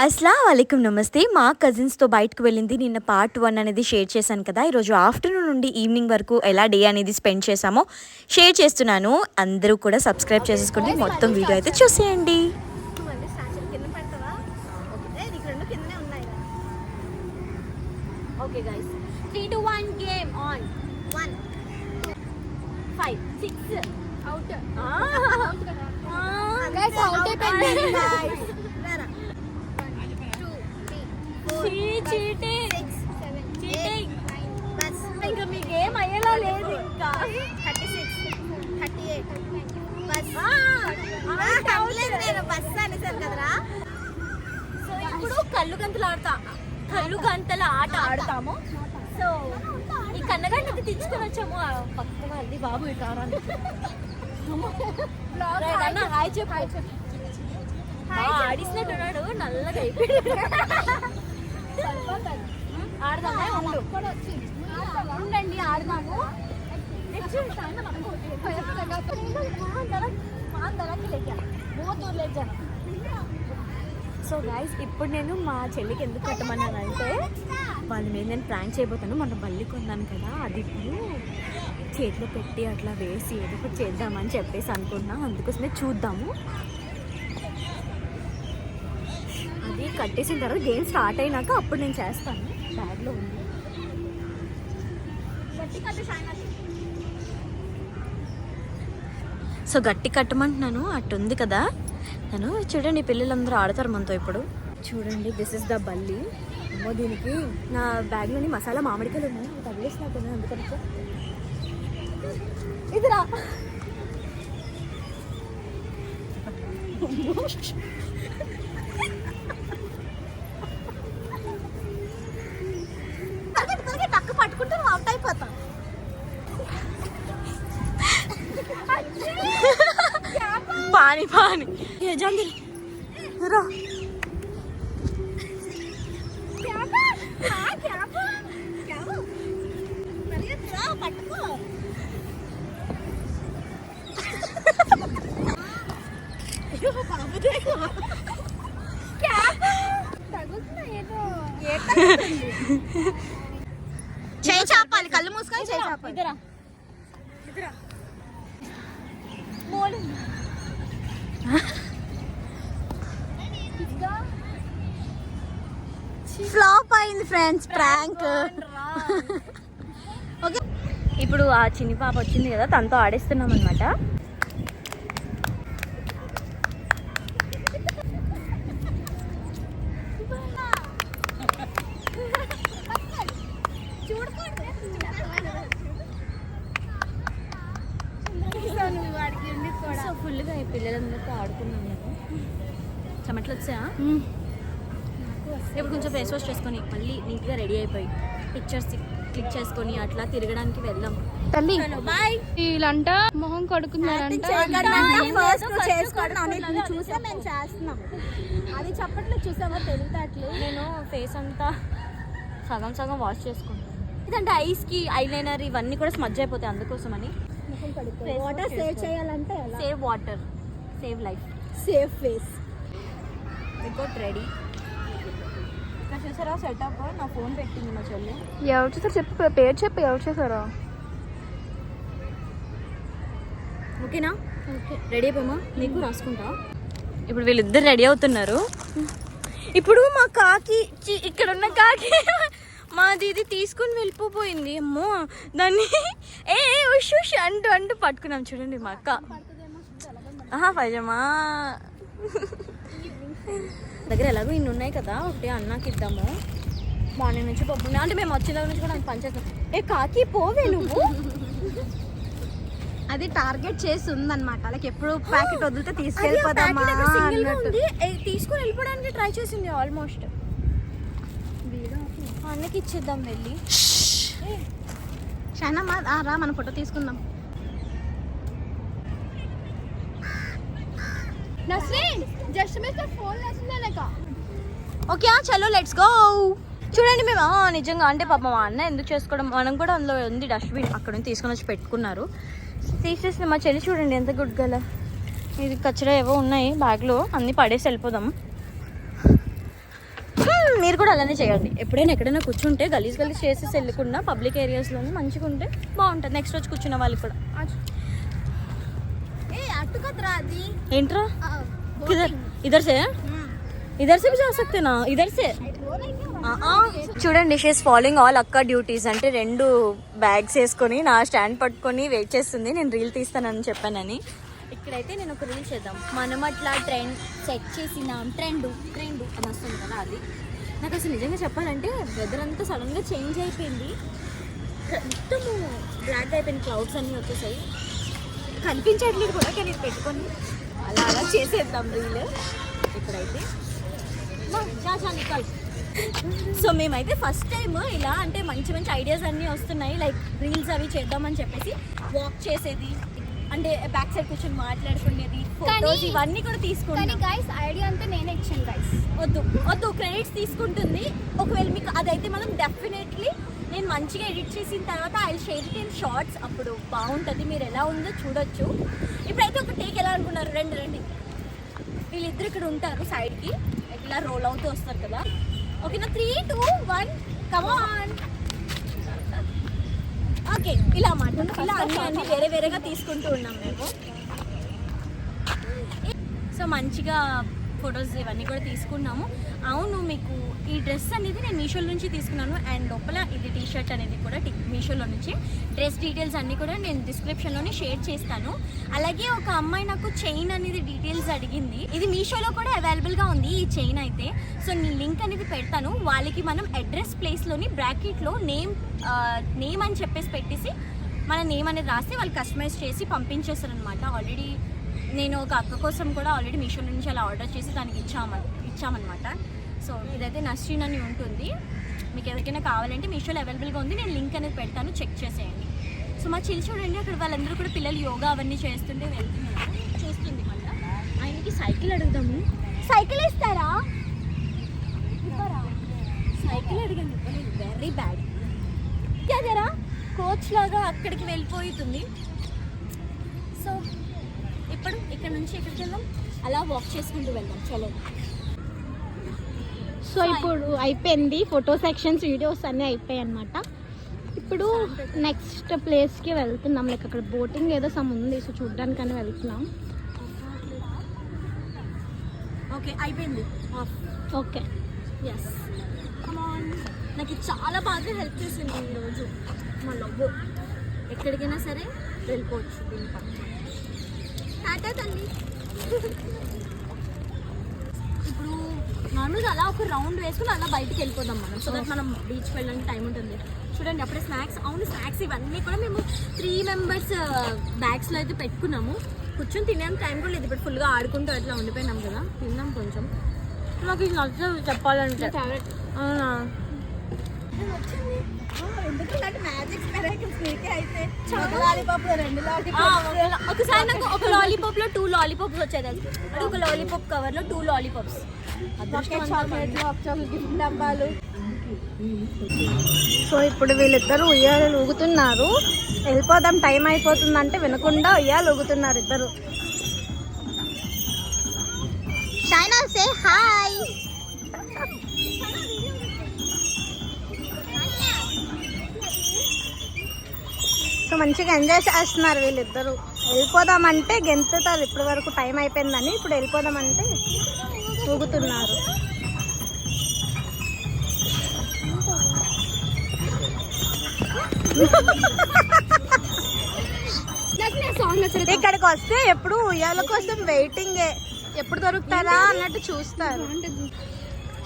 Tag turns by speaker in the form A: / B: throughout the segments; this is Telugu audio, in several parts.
A: అస్సలాము అలైకుం నమస్తే. మా కజిన్స్తో బయటకు వెళ్ళింది నిన్న పార్ట్ 1 అనేది షేర్ చేశాను కదా. ఈరోజు ఆఫ్టర్నూన్ నుండి ఈవినింగ్ వరకు ఎలా డే అనేది స్పెండ్ చేసామో షేర్ చేస్తున్నాను. అందరూ కూడా సబ్స్క్రైబ్ చేసేసుకోండి. మొత్తం వీడియో అయితే చూసేయండి.
B: Okay guys, 3 to 1 game on 1 5 6 out guys out అయిపోయింది guys cheating 9 బస్ ఇంకా మీ గేమ్ అయ్యేలా లేదు ఇంకా 36 38 బస్ కౌంట్లేదు నేను బస్ అనేసాను కదరా. సో ఇప్పుడు కళ్ళు గంతల ఆట ఆడతాము. సో ఈ కన్నగాడిని తెచ్చుకొని వచ్చాము పక్కన అది బాబు ఇటారానికి హాయ్ చెప్పు ఆడిసినట్టున్నాడు నల్లగా అయిపోయాడు. ఆడదామా ఉండండి ఆడదాము. సో గైస్ ఇప్పుడు నేను మా చెల్లికి ఎందుకు కట్టమన్నానంటే వాళ్ళ మీద నేను ప్రాంక్ చేయబోతాను. మన బల్లి కొన్నాను కదా, అది ఇప్పుడు చేతిలో పెట్టి అట్లా వేసి ఏదో ఒకటి చేద్దామని చెప్పేసి అనుకున్నా. అందుకోసమే చూద్దాము. అది కట్టేసిన తర్వాత గేమ్ స్టార్ట్ అయినాక అప్పుడు నేను చేస్తాను. బ్యాగ్లో ఉంది. సో గట్టి కట్టమంటున్నాను. అటు ఉంది కదా తను. చూడండి పిల్లలందరూ ఆడతారు మనతో. ఇప్పుడు చూడండి దిస్ ఇస్ ద బల్లి. అమ్మో దీనికి నా బ్యాగ్లోని మసాలా మామిడికాయలు ఉన్నాయి, తగిలేసినట్టున్నాయి. అందుకని ఇదిరా టక్కు పట్టుకుంటే అవుట్ అయిపోతాం. पानी पानी ये जल्दी रो क्या बात हां क्या मेरे रा पटको यो बाबू देखो क्या తగులుతున్నా ఏదో చేయి చాపాలి. కళ్ళు మూసుకొని చేయి చాపాలి. ఇదరా మోలు ఫ్లాప్ అయింది ఫ్రెండ్స్ ప్రాంక్. ఓకే ఇప్పుడు ఆ చిన్ని పాప వచ్చింది కదా, తనతో ఆడేస్తున్నాం అనమాట. సో ఫుల్గా ఈ పిల్లలందరితో ఆడుకున్నాం మేము. చెమట్లు వచ్చా. ఇప్పుడు కొంచెం ఫేస్ వాష్ చేసుకొని మళ్ళీ నీట్గా రెడీ అయిపోయి పిక్చర్స్ క్లిక్ చేసుకొని అట్లా తిరగడానికి వెళ్దాం. బాయ్.
C: వీళ్ళంట మొహం కడుక్కున్నారంట.
B: అది చెప్పట్లేదు చూసామో తెలియట్లేదు. నేను ఫేస్ అంతా సగం సగం వాష్ చేసుకుంటాను. ఇదంటే ఐస్కి ఐలైనర్ ఇవన్నీ కూడా స్మజ్ అయిపోతాయి. అందుకోసమని
C: వాటర్ సేవ్ చేయాలంటే
B: save water save life
C: save face.
B: Report ready. ఇక్కడ చూసారా సెటప్ నా ఫోన్ పెట్టింది మా చెల్లి.
C: ఎవరు చూసారు చెప్పు, పేరు చెప్పు ఎవరు చూసారా.
B: ఓకేనా? ఓకే రెడీ అయిపోమా. నీకు రాసుకుంటా. ఇప్పుడు వీళ్ళిద్దరు రెడీ అవుతున్నారు. ఇప్పుడు మా కాకి ఇక్కడ ఉన్న కాకి మా దీది తీసుకుని వెళ్ళిపోయింది. అమ్మో దాన్ని ఏ ఉష్ ఉష్ అంటూ అంటూ పట్టుకున్నాం. చూడండి మా అక్క పైజమా దగ్గర ఎలాగో ఇన్ని ఉన్నాయి కదా, ఒకటి అన్నకి ఇద్దాము. మార్నింగ్ నుంచి పప్పు అంటే మేము వచ్చేలాగా నుంచి కూడా పనిచేస్తాం. ఏ కాకి పోవే నువ్వు.
C: అది టార్గెట్ చేసి ఉందన్నమాట. అలాగే ఎప్పుడు ప్యాకెట్ వదిలితే తీసుకెళ్ళిపోదామా
B: తీసుకుని వెళ్ళిపోవడానికి ట్రై చేసింది. ఆల్మోస్ట్ అన్నకి ఇచ్చేద్దాం వెళ్ళి.
C: షానమ్మ రా మన ఫోటో తీసుకుందాం. నస్రీన్ జస్ట్ మిస్ ఫోన్ లేక.
B: ఓకే చలో లెట్స్ గో. చూడండి మేము నిజంగా అంటే పాపం మా అన్న ఎందుకు చేసుకోవడం, మనం కూడా అందులో ఉంది డస్ట్బిన్, అక్కడ నుంచి తీసుకొని వచ్చి పెట్టుకున్నారు. తీసేసి మా చెల్లి చూడండి ఎంత గుడ్ గల. ఇది కచ్చరా ఏవో ఉన్నాయి బ్యాగ్లో, అన్నీ పడేసి వెళ్ళిపోదాం.
A: మీరు కూడా అలానే చేయండి. ఎప్పుడైనా ఎక్కడైనా కూర్చుంటే గలీజ్ చేసేసి వెళ్ళకుండా పబ్లిక్ ఏరియాస్లోనే మంచిగా ఉంటే బాగుంటుంది. నెక్స్ట్ రోజు కూర్చున్న వాళ్ళకి కూడా.
B: అట్టుకద్రా అది
A: ఏంట్రా इधर से भी जा सकते ना, इधर से. చూడండి, షీస్ ఫాలోయింగ్ ఆల్ అక్క డ్యూటీస్. అంటే 2 బ్యాగ్స్ వేసుకొని నా స్టాండ్ పట్టుకొని వెయిట్ చేస్తుంది నేను రీల్ తీస్తానని చెప్పానని. ఇక్కడైతే నేను ఒక రీల్ చేద్దాం. మనం అట్లా ట్రెండ్ సెట్ చేసినాం. ట్రెండ్ అని వస్తుంది కదా అది. నాకు అసలు నిజంగా చెప్పాలంటే వెదర్ అంతా సడన్గా చేంజ్ అయిపోయింది. మొత్తము బ్లాక్ అయిపోయింది, క్లౌడ్స్ అన్నీ వచ్చేసాయి, కనిపించట్లేదు కూడా. కానీ ఇది పెట్టుకొని అలా చేసేద్దాం రీల్ ఇప్పుడైతే. సో మేమైతే ఫస్ట్ టైం ఇలా అంటే మంచి ఐడియాస్ అన్నీ వస్తున్నాయి. లైక్ రీల్స్ అవి చేద్దామని చెప్పేసి వాక్ చేసేది, అంటే బ్యాక్ సైడ్ కూర్చొని మాట్లాడుకునేది, ఫోటోస్ ఇవన్నీ కూడా తీసుకుంటాం.
B: గైస్ ఐడియా అంతా నేనే ఇచ్చాను గైస్.
A: వద్దు క్రెడిట్స్ తీసుకుంటుంది. ఒకవేళ మీకు అదైతే మనం డెఫినెట్లీ నేను మంచిగా ఎడిట్ చేసిన తర్వాత I share it in shorts. అప్పుడు బాగుంటుంది, మీరు ఎలా ఉందో చూడొచ్చు. ఇప్పుడైతే ఒక టేక్ ఎలా అనుకున్నారు, రండి వీళ్ళిద్దరు ఇక్కడ ఉంటారు సైడ్కి, ఇట్లా రోల్ అవుతూ వస్తారు కదా. ఓకేనా, 3, 2, 1 కమాన్. ఓకే, ఇలా మాట ఇలా అన్ని వేరేగా తీసుకుంటూ ఉన్నాం మేము. సో మంచిగా ఫొటోస్ ఇవన్నీ కూడా తీసుకున్నాము. అవును, మీకు ఈ డ్రెస్ అనేది నేను మీషో నుంచి తీసుకున్నాను. అండ్ లోపల ఇది టీషర్ట్ అనేది కూడా మీషోలో నుంచి. డ్రెస్ డీటెయిల్స్ అన్నీ కూడా నేను డిస్క్రిప్షన్లోనే షేర్ చేస్తాను. అలాగే ఒక అమ్మాయి నాకు చైన్ అనేది డీటెయిల్స్ అడిగింది. ఇది మీషోలో కూడా అవైలబుల్గా ఉంది ఈ చైన్ అయితే. సో నేను లింక్ అనేది పెడతాను. వాళ్ళకి మనం అడ్రస్ ప్లేస్లోని బ్రాకెట్లో నేమ్ అని చెప్పేసి పెట్టేసి మన నేమ్ అనేది రాస్తే వాళ్ళు కస్టమైజ్ చేసి పంపించేస్తారనమాట. ఆల్రెడీ నేను ఒక అక్క కోసం కూడా ఆల్రెడీ మీషో నుంచి అలా ఆర్డర్ చేసి దానికి ఇచ్చామన్నమాట. సో ఇదైతే నస్రీన్ అని ఉంటుంది. మీకు ఎవరికైనా కావాలంటే మీషోలో అవైలబుల్గా ఉంది. నేను లింక్ అనేది పెడతాను, చెక్ చేసేయండి. సో మా చిల్ చూడండి, అక్కడ వాళ్ళందరూ కూడా పిల్లలు యోగా అవన్నీ చేస్తుంటే వెళ్తున్నారు, చూస్తుంది. మళ్ళీ ఆయనకి సైకిల్ అడుగుదాము. సైకిల్ ఇస్తారా? సైకిల్ అడిగాను, వెరీ బ్యాడ్. అదేరా కోచ్ లాగా అక్కడికి వెళ్ళిపోతుంది. సో ఇప్పుడు ఇక్కడ నుంచి ఎక్కడికి వెళ్దాం, అలా వాక్ చేసుకుంటూ వెళ్దాం. చలో.
C: సో ఇప్పుడు అయిపోయింది ఫోటో సెక్షన్స్, వీడియోస్ అన్నీ అయిపోయాయి అనమాట. ఇప్పుడు నెక్స్ట్ ప్లేస్కి వెళ్తున్నాం. లైక్ అక్కడ బోటింగ్ ఏదో సమ్ ఉంది, సో చూడడానికని వెళ్తున్నాం.
A: ఓకే, అయిపోయింది.
C: ఓకే,
A: ఎస్, కమాన్. నాకు చాలా బాగా హెల్ప్ చేసింది ఈరోజు మా లవ్వు. ఎక్కడికైనా సరే వెళ్ళిపోవచ్చు దీని పక్కన. టాటా తల్లి. ఇప్పుడు నార్మల్గా అలా ఒక రౌండ్ వేసుకుని అలా బయటికి వెళ్ళిపోదాం మనం. సో దట్ మనం బీచ్కి వెళ్ళడానికి టైం ఉంటుంది. చూడండి, అప్పుడే స్నాక్స్. అవును, స్నాక్స్ ఇవన్నీ కూడా మేము 3 మెంబర్స్ బ్యాగ్స్లో అయితే పెట్టుకున్నాము. కూర్చొని తినే టైం కూడా లేదు. ఇప్పుడు ఫుల్గా ఆడుకుంటూ అట్లా ఉండిపోయినాం కదా, తిన్నాం కొంచెం. మాకు ఇది నచ్చదు చెప్పాలంటే. అవునా, ఒకసారి నాకు ఒక లాలీపాప్ లో 2 లాలీపాప్స్ వచ్చేది. అది ఒక లాలీపాప్ కవర్ లో 2 లాలీపాప్స్.
C: సో ఇప్పుడు వీళ్ళిద్దరు ఉయ్యాలు ఊగుతున్నారు. వెళ్ళిపోదాం టైం అయిపోతుందంటే వినకుండా ఉయ్యాలు ఊగుతున్నారు ఇద్దరు. షైనా సే హాయ్. సో మంచిగా ఎంజాయ్ చేస్తున్నారు వీళ్ళిద్దరు. వెళ్ళిపోదామంటే గెంతుతారు. ఇప్పటి వరకు టైం అయిపోయిందని, ఇప్పుడు వెళ్ళిపోదామంటే ఊగుతున్నారు. ఇక్కడికి వస్తే ఎప్పుడు ఉయ్యాల కోసం వెయిటింగే, ఎప్పుడు దొరుకుతారా అన్నట్టు చూస్తారు.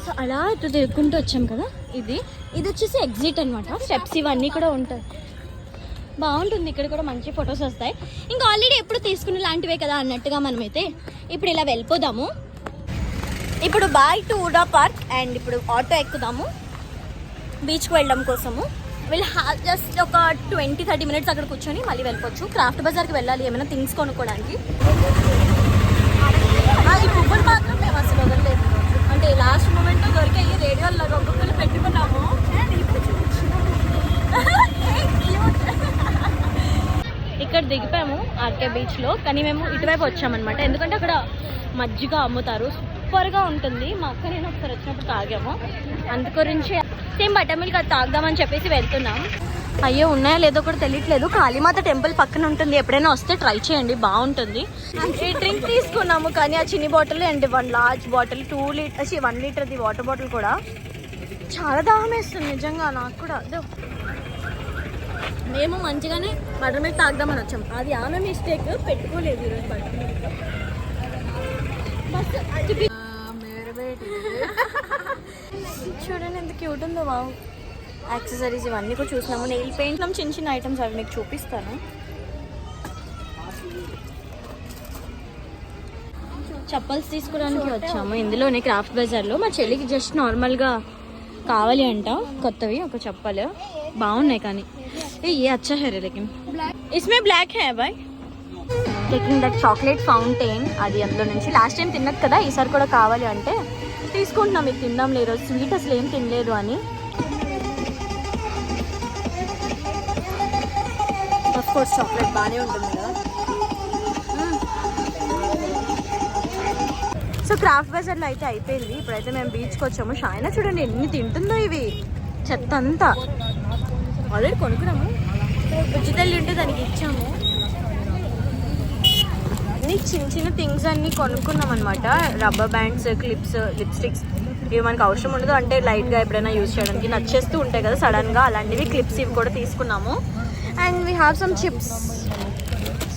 A: సో అలా ఇటు తిరుగుకుంటూ వచ్చాం కదా. ఇది వచ్చేసి ఎగ్జిట్ అనమాట. స్టెప్స్ ఇవన్నీ కూడా ఉంటాయి, బాగుంటుంది. ఇక్కడ కూడా మంచి ఫొటోస్ వస్తాయి. ఇంకా ఆల్రెడీ ఎప్పుడు తీసుకునే లాంటివే కదా అన్నట్టుగా మనమైతే ఇప్పుడు ఇలా వెళ్ళిపోదాము. ఇప్పుడు bye to VUDA park. And ఇప్పుడు ఆటో ఎక్కుదాము బీచ్కి వెళ్ళడం కోసము. వీళ్ళు జస్ట్ ఒక 20-30 మినిట్స్ అక్కడ కూర్చొని మళ్ళీ వెళ్ళిపోవచ్చు. క్రాఫ్ట్ బజార్కి వెళ్ళాలి ఏమైనా థింగ్స్ కొనుక్కోవడానికి. ఈ పువ్వులు మాత్రం మేము అసలు వదలలేదు. అంటే లాస్ట్ మూమెంట్ దొరికాయి రేడియోలో ఒక్కొక్కరు పెట్టుకున్నాము. ఇక్కడ దిగిపోయాము ఆర్కే బీచ్లో. కానీ మేము ఇటువైపు వచ్చామన్నమాట, ఎందుకంటే అక్కడ మజ్జిగ అమ్ముతారు. సూపర్గా ఉంటుంది. మా అక్క నేను ఒకసారి వచ్చినప్పుడు తాగాము, అందు గురించి సేమ్ బటర్ మిల్క్ అది తాగుదామని చెప్పేసి వెళ్తున్నాం. అయ్యో ఉన్నాయో లేదో కూడా తెలియట్లేదు. కాళీమాత టెంపుల్ పక్కన ఉంటుంది, ఎప్పుడైనా వస్తే ట్రై చేయండి, బాగుంటుంది. ఈ డ్రింక్ తీసుకున్నాము కానీ ఆ చిన్ని bottle and 1 large bottle 2 litres 1 లీటర్ది వాటర్ బాటిల్ కూడా చాలా దాహం వేస్తుంది నిజంగా నాకు కూడా. మేము మంచిగానే బటర్ మిల్క్ తాగుదామని వచ్చాం, అది ఆమె మిస్టేక్, పెట్టుకోలేదు ఈరోజు బటర్ మిల్క్. చూడండి ఎంత క్యూట్ ఉందో. బాగు యాక్సెసరీస్ ఇవన్నీ కూడా చూసినాము. నెయిల్ పెయింట్ చిన్న చిన్న ఐటమ్స్ అవి మీకు చూపిస్తాను. చెప్పల్స్ తీసుకోవడానికి వచ్చాము ఇందులోనే క్రాఫ్ట్ బజార్లో. మా చెల్లికి జస్ట్ నార్మల్గా కావాలి అంట కొత్తవి ఒక చెప్పలు, బాగున్నాయి కానీ ये अच्छा है लेकिन इसमें ब्लैक है भाई. టేకింగ్ దట్ చాక్లెట్ ఫౌంటైన్, అది అందులో నుంచి లాస్ట్ టైం తిన్నది కదా, ఈసారి కూడా కావాలి అంటే తీసుకుంటున్నాం. ఇది తిందాం లేదు, స్వీట్ అసలు ఏం తినలేదు అని. ఆఫ్ కోర్స్ చాక్లెట్ బాగానే ఉంటుంది కదా. సో క్రాఫ్ట్ బజార్లో అయితే అయిపోయింది. ఇప్పుడైతే మేము బీచ్కి వచ్చాము. షాయినా చూడండి ఎన్ని తింటుందో ఇవి, చెత్త అంతా. ఆల్రెడీ కొనుక్కున్నాము, ఉచితల్లి ఉంటే దానికి ఇచ్చాము. అన్ని చిన్న చిన్న థింగ్స్ అన్నీ కొనుక్కున్నాం అనమాట. రబ్బర్ బ్యాండ్స్, క్లిప్స్, లిప్స్టిక్స్, ఇవి మనకు అవసరం ఉండదు అంటే లైట్గా ఎప్పుడైనా యూజ్ చేయడానికి నచ్చేస్తూ ఉంటాయి కదా సడన్గా, అలాంటివి క్లిప్స్ ఇవి కూడా తీసుకున్నాము. And we have some chips,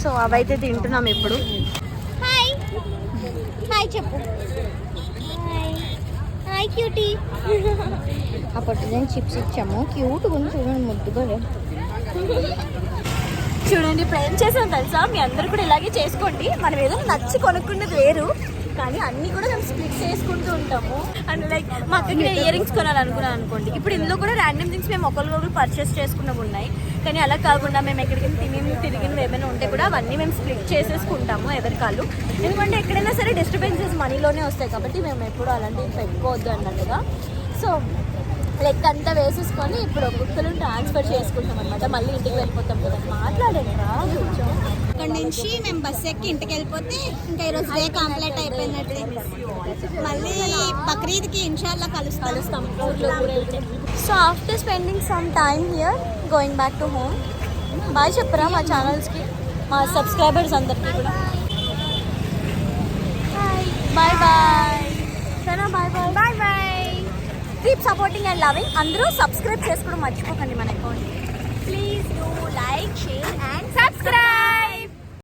A: so అవైతే తింటున్నాం ఇప్పుడు.
B: హాయ్ హాయ్ చెప్పు. Hi cutie.
A: ఆ పొట్టిదని చిప్స్ ఇచ్చాము, క్యూట్ ఉంది చూడండి, ముద్దుగా. చూడండి ఇప్పుడు ఏం చేసాం తెలుసా, మీ అందరు కూడా ఇలాగే చేసుకోండి. మనం ఏదో నచ్చి కొనుక్కున్నది వేరు, కానీ అన్నీ కూడా మేము స్ప్లిట్ చేసుకుంటూ ఉంటాము. అండ్ లైక్ మా అక్కకి నేను ఇయర్ రింగ్స్ కొనాలనుకున్నాను అనుకోండి, ఇప్పుడు ఇందులో కూడా ర్యాండమ్ థింగ్స్ మేము ఒకరికొకరు పర్చేస్ చేసుకున్నవి ఉన్నాయి. కానీ అలా కాకుండా మేము ఎక్కడికి తిరిగినవి ఏమైనా ఉంటే కూడా అవన్నీ మేము స్ప్లిట్ చేసేసుకుంటాము ఎవరి కాళ్ళు. ఎందుకంటే ఎక్కడైనా సరే డిస్టర్బెన్సెస్ మనీలోనే వస్తాయి కాబట్టి మేము ఎప్పుడు అలాంటివి పెట్టుకోవద్దు అన్నట్టుగా. సో లెక్క అంతా వేసేసుకొని ఇప్పుడు బుక్కులు ట్రాన్స్ఫర్ చేసుకుంటాం అనమాట. మళ్ళీ ఇంటికి వెళ్ళిపోతాం కదా. మాట్లాడండి కొంచెం.
B: అక్కడ నుంచి మేము బస్ ఎక్కి ఇంటికి వెళ్ళిపోతే ఇంకా ఈరోజు డే కంప్లీట్ అయిపోయినట్టే. మళ్ళీ బక్రీద్కి ఇన్షాల్లా కలుస్తాం.
A: So after spending some time here going back to home. Bye చెప్పరా మా ఛానల్స్కి, మా సబ్స్క్రైబర్స్ అందరికీ కూడా. బాయ్ బాయ్ సరే, bye bye bye bye. Keep supporting and loving. అందరూ సబ్స్క్రైబ్ చేసుకోవడం మర్చిపోకండి మన account. Please do like, share and subscribe.